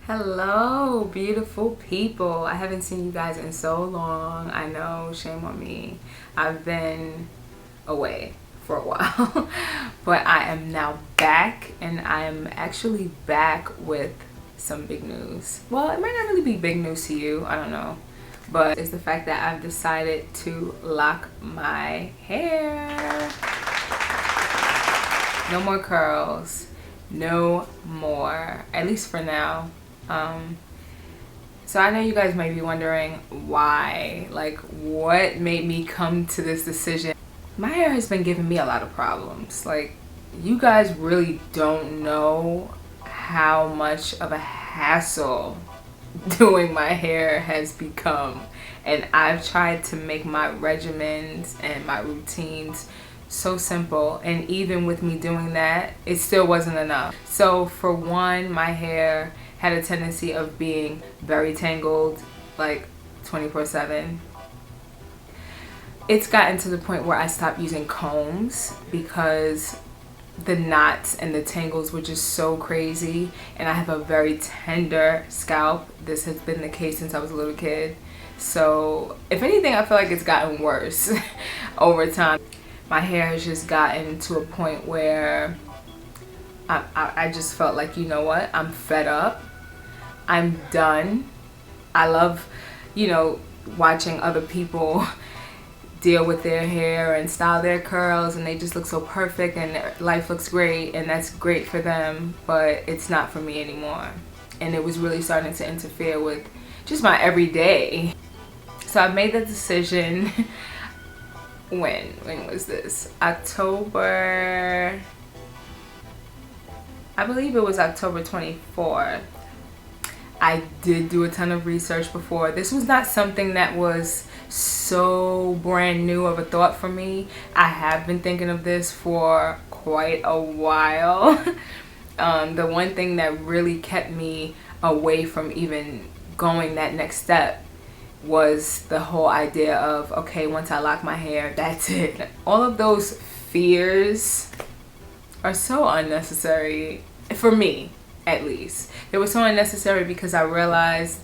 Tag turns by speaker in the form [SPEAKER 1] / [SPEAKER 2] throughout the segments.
[SPEAKER 1] Hello, beautiful people. I haven't seen you guys in so long. I know, shame on me. I've been away for a while, but I am now back, and I am actually back with some big news. Well, it might not really be big news to you, I don't know, but it's the fact that I've decided to lock my hair. No more curls, no more, at least for now. So I know you guys might be wondering why, like what made me come to this decision. My hair has been giving me a lot of problems. Like, you guys really don't know how much of a hassle doing my hair has become. And I've tried to make my regimens and my routines so simple, and even with me doing that, it still wasn't enough. So for one, my hair had a tendency of being very tangled, like 24/7. It's gotten to the point where I stopped using combs because the knots and the tangles were just so crazy, and I have a very tender scalp. This has been the case since I was a little kid. So if anything, I feel like it's gotten worse over time. My hair has just gotten to a point where I just felt like, you know what, I'm fed up. I'm done. I love, watching other people deal with their hair and style their curls, and they just look so perfect and their life looks great, and that's great for them, but it's not for me anymore. And it was really starting to interfere with just my everyday. So I made the decision. When was this? October, I believe it was October 24th. I did do a ton of research before. This was not something that was so brand new of a thought for me. I have been thinking of this for quite a while. The one thing that really kept me away from even going that next step was the whole idea of, okay, once I lock my hair, that's it. All of those fears are so unnecessary, for me at least. They were so unnecessary because I realized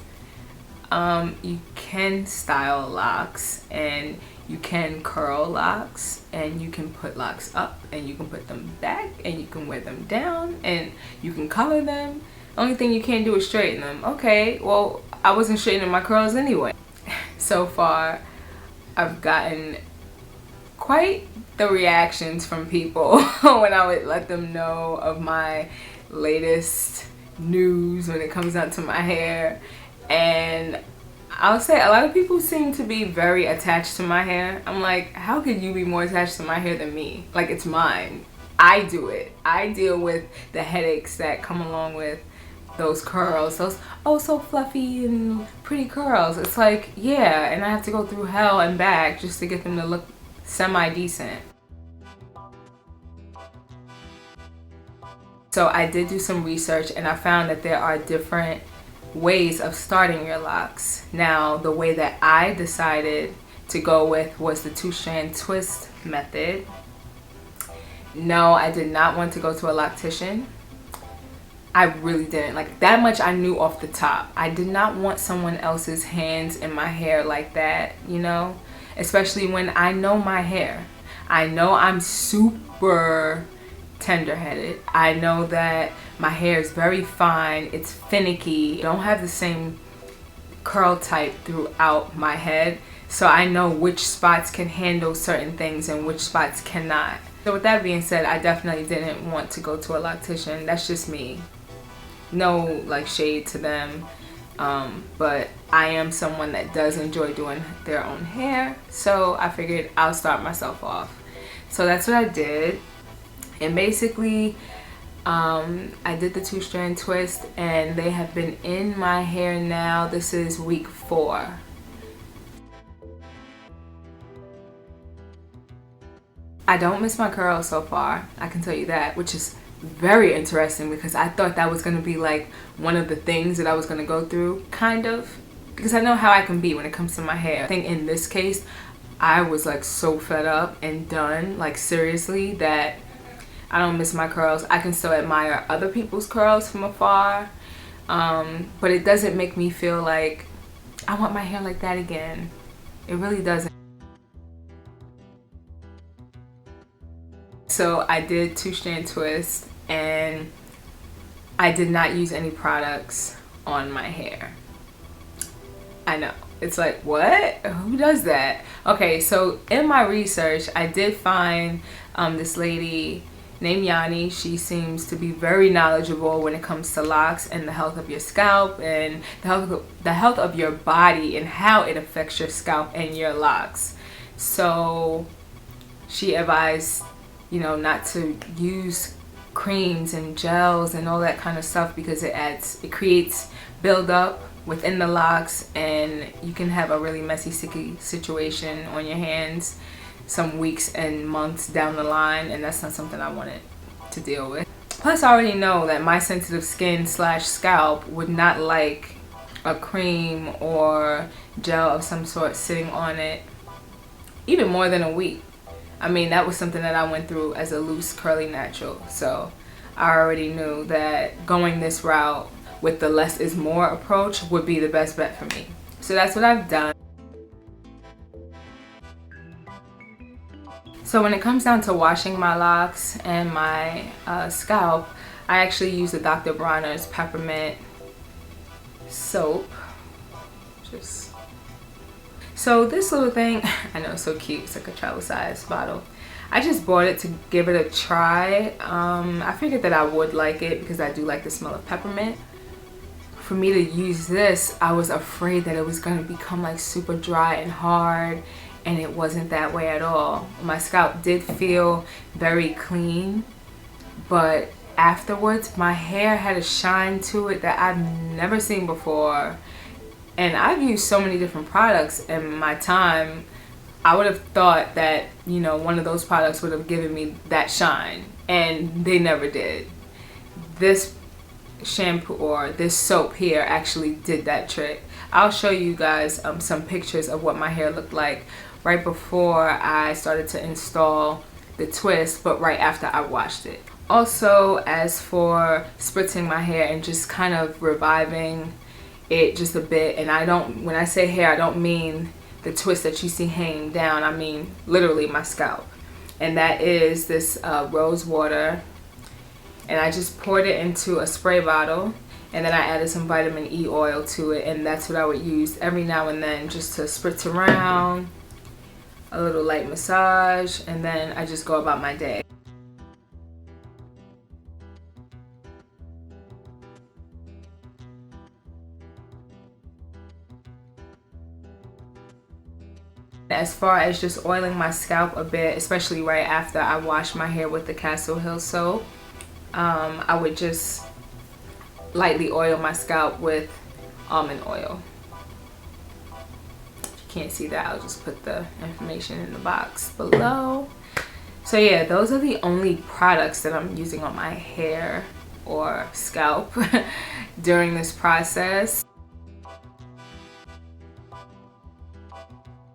[SPEAKER 1] you can style locks, and you can curl locks, and you can put locks up, and you can put them back, and you can wear them down, and you can color them. The only thing you can't do is straighten them. Okay, well, I wasn't straightening my curls anyway. So far, I've gotten quite the reactions from people when I would let them know of my latest news when it comes down to my hair. And I'll say a lot of people seem to be very attached to my hair. I'm like, how could you be more attached to my hair than me? Like, it's mine. I do it. I deal with the headaches that come along with those curls, those oh so fluffy and pretty curls. It's like, yeah, and I have to go through hell and back just to get them to look semi-decent. So I did do some research, and I found that there are different ways of starting your locks. Now, the way that I decided to go with was the 2-strand twist method. No, I did not want to go to a loctician. I really didn't. Like, that much I knew off the top. I did not want someone else's hands in my hair like that, especially when I know my hair. I know I'm super tender-headed. I know that my hair is very fine. It's finicky. I don't have the same curl type throughout my head, so I know which spots can handle certain things and which spots cannot. So with that being said, I definitely didn't want to go to a loctician. That's just me. No, like, shade to them, but I am someone that does enjoy doing their own hair, so I figured I'll start myself off. So that's what I did, and basically I did the 2-strand twist, and they have been in my hair now. This is week 4. I don't miss my curls so far, I can tell you that, which is very interesting because I thought that was going to be like one of the things that I was going to go through, kind of, because I know how I can be when it comes to my hair. I think in this case, I was like so fed up and done, like seriously, that I don't miss my curls. I can still admire other people's curls from afar, But it doesn't make me feel like I want my hair like that again. It really doesn't. So I did 2-strand twist, and I did not use any products on my hair. I know, it's like, what? Who does that? Okay, so in my research, I did find this lady named Yanni. She seems to be very knowledgeable when it comes to locks and the health of your scalp and the health of your body and how it affects your scalp and your locks. So she advised, you know, not to use creams and gels and all that kind of stuff because it creates buildup within the locks, and you can have a really messy, sticky situation on your hands some weeks and months down the line, and that's not something I wanted to deal with. Plus, I already know that my sensitive skin / scalp would not like a cream or gel of some sort sitting on it even more than a week. I mean, that was something that I went through as a loose curly natural, so I already knew that going this route with the less is more approach would be the best bet for me. So that's what I've done. So when it comes down to washing my locks and my scalp, I actually use the Dr. Bronner's peppermint soap. So this little thing, I know it's so cute, it's like a travel size bottle. I just bought it to give it a try. I figured that I would like it because I do like the smell of peppermint. For me to use this, I was afraid that it was going to become like super dry and hard, and it wasn't that way at all. My scalp did feel very clean, but afterwards my hair had a shine to it that I've never seen before. And I've used so many different products in my time. I would have thought that, you know, one of those products would have given me that shine, and they never did. This shampoo or this soap here actually did that trick. I'll show you guys some pictures of what my hair looked like right before I started to install the twist, but right after I washed it. Also, as for spritzing my hair and just kind of reviving it just a bit, and when I say hair, I don't mean the twist that you see hanging down, I mean literally my scalp. And that is this rose water, and I just poured it into a spray bottle, and then I added some vitamin E oil to it, and that's what I would use every now and then just to spritz around, a little light massage, and then I just go about my day. As far as just oiling my scalp a bit, especially right after I wash my hair with the Castle Hill soap, I would just lightly oil my scalp with almond oil. If you can't see that, I'll just put the information in the box below. So yeah, those are the only products that I'm using on my hair or scalp during this process.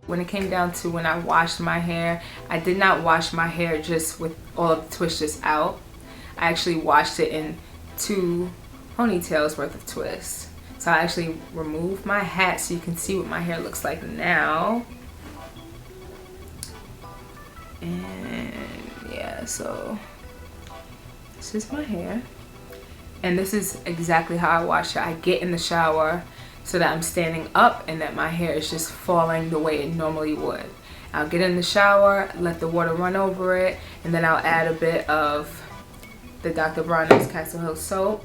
[SPEAKER 1] When it came down to when I washed my hair, I did not wash my hair just with all of the twists out. I actually washed it in 2 ponytails worth of twists. So I actually removed my hat so you can see what my hair looks like now. And yeah, so this is my hair. And this is exactly how I wash it. I get in the shower so that I'm standing up and that my hair is just falling the way it normally would. I'll get in the shower, let the water run over it, and then I'll add a bit of the Dr. Bronner's Castle Hill soap,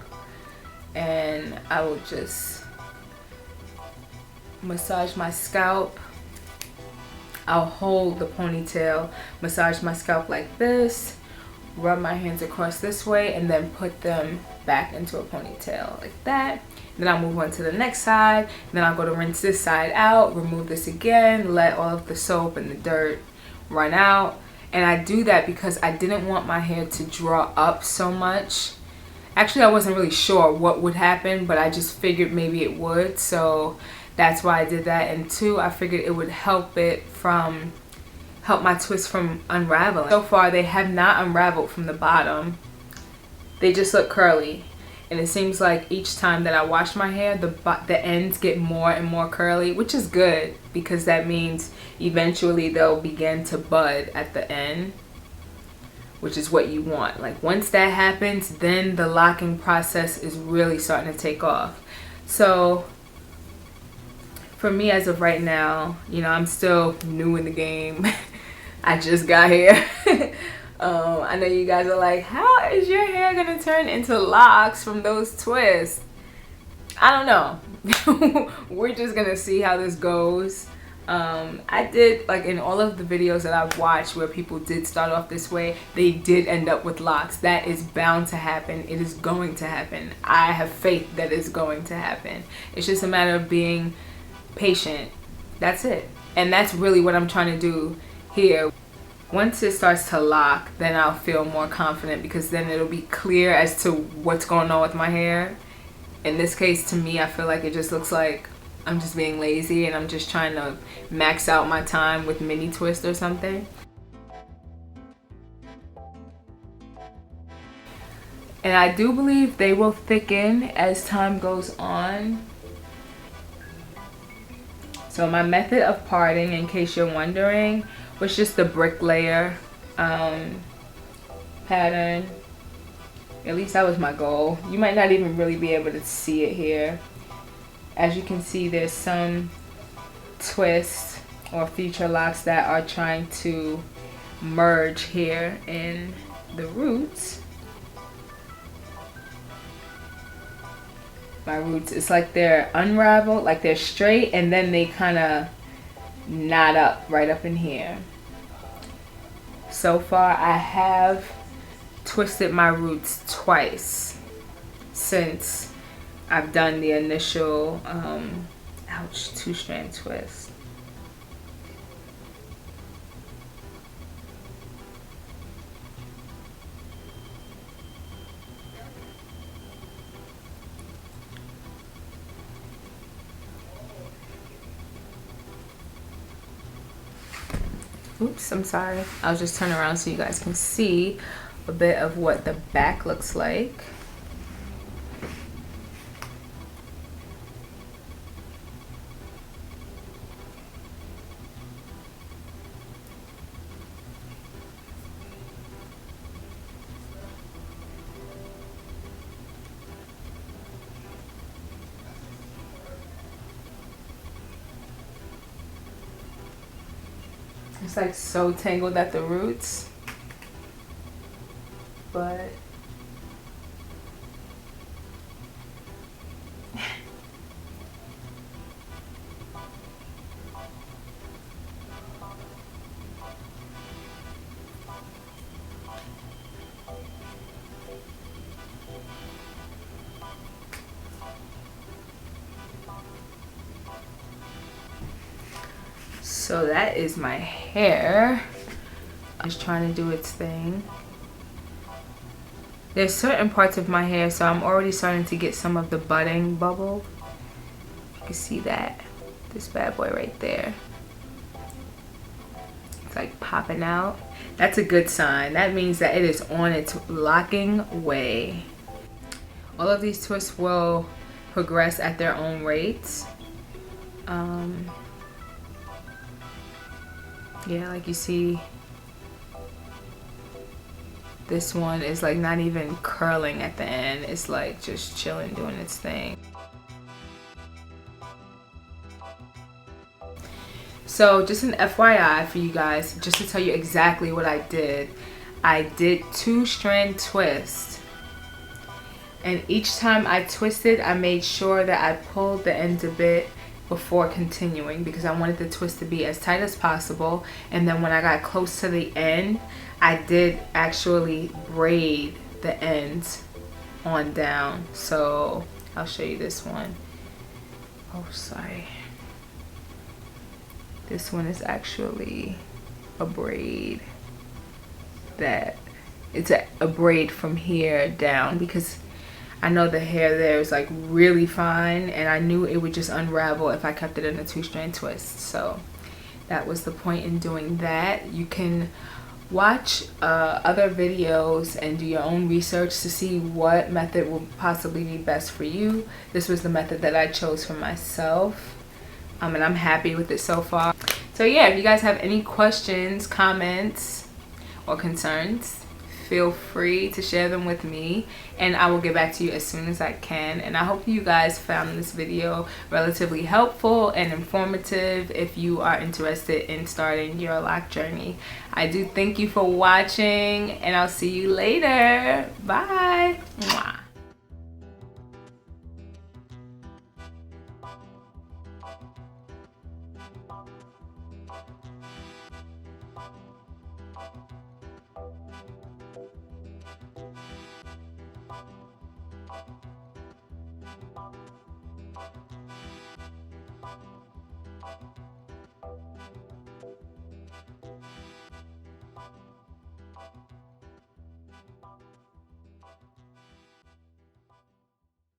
[SPEAKER 1] and I will just massage my scalp. I'll hold the ponytail, massage my scalp like this, rub my hands across this way, and then put them back into a ponytail like that. Then I'll move on to the next side, then I'll go to rinse this side out, remove this again, let all of the soap and the dirt run out. And I do that because I didn't want my hair to draw up so much. Actually, I wasn't really sure what would happen, but I just figured maybe it would, so that's why I did that. And 2, I figured it would help my twist from unraveling. So far, they have not unraveled from the bottom. They just look curly. and it seems like each time that I wash my hair, the ends get more and more curly, which is good because that means eventually they'll begin to bud at the end, which is what you want. Like once that happens, then the locking process is really starting to take off. So for me, as of right now, you know, I'm still new in the game. I just got here. I know you guys are like, how is your hair gonna turn into locks from those twists? I don't know. We're just gonna see how this goes. I did, like in all of the videos that I've watched where people did start off this way, they did end up with locks. That is bound to happen. It is going to happen. I have faith that it's going to happen. It's just a matter of being patient. That's it. And that's really what I'm trying to do here. Once it starts to lock, then I'll feel more confident because then it'll be clear as to what's going on with my hair. In this case, to me, I feel like it just looks like I'm just being lazy and I'm just trying to max out my time with mini twist or something. And I do believe they will thicken as time goes on. So my method of parting, in case you're wondering, was just the bricklayer pattern. At least that was my goal. You might not even really be able to see it here. As you can see, there's some twists or future locks that are trying to merge here in the roots. My roots, it's like they're unraveled, like they're straight, and then they kind of knot up right up in here. So far I have twisted my roots twice since I've done the initial 2-strand twist. Oops, I'm sorry. I'll just turn around so you guys can see a bit of what the back looks like. It's like so tangled at the roots, but so that is my hair. I'm just trying to do its thing. There's certain parts of my hair, so I'm already starting to get some of the budding bubble. You can see that. This bad boy right there. It's like popping out. That's a good sign. That means that it is on its locking way. All of these twists will progress at their own rates. Yeah, like you see, this one is like not even curling at the end. It's like just chilling, doing its thing. So just an FYI for you guys, just to tell you exactly what I did 2-strand twists. And each time I twisted, I made sure that I pulled the ends a bit before continuing because I wanted the twist to be as tight as possible. And then when I got close to the end, I did actually braid the ends on down. So I'll show you this one. Oh, sorry. This one is actually a braid that it's a braid from here down because I know the hair there is like really fine and I knew it would just unravel if I kept it in a 2-strand twist. So that was the point in doing that. You can Watch other videos and do your own research to see what method will possibly be best for you. This was the method that I chose for myself, and I'm happy with it so far. So yeah, if you guys have any questions, comments, or concerns, feel free to share them with me and I will get back to you as soon as I can. And I hope you guys found this video relatively helpful and informative if you are interested in starting your lock journey. I do thank you for watching and I'll see you later. Bye. Mwah.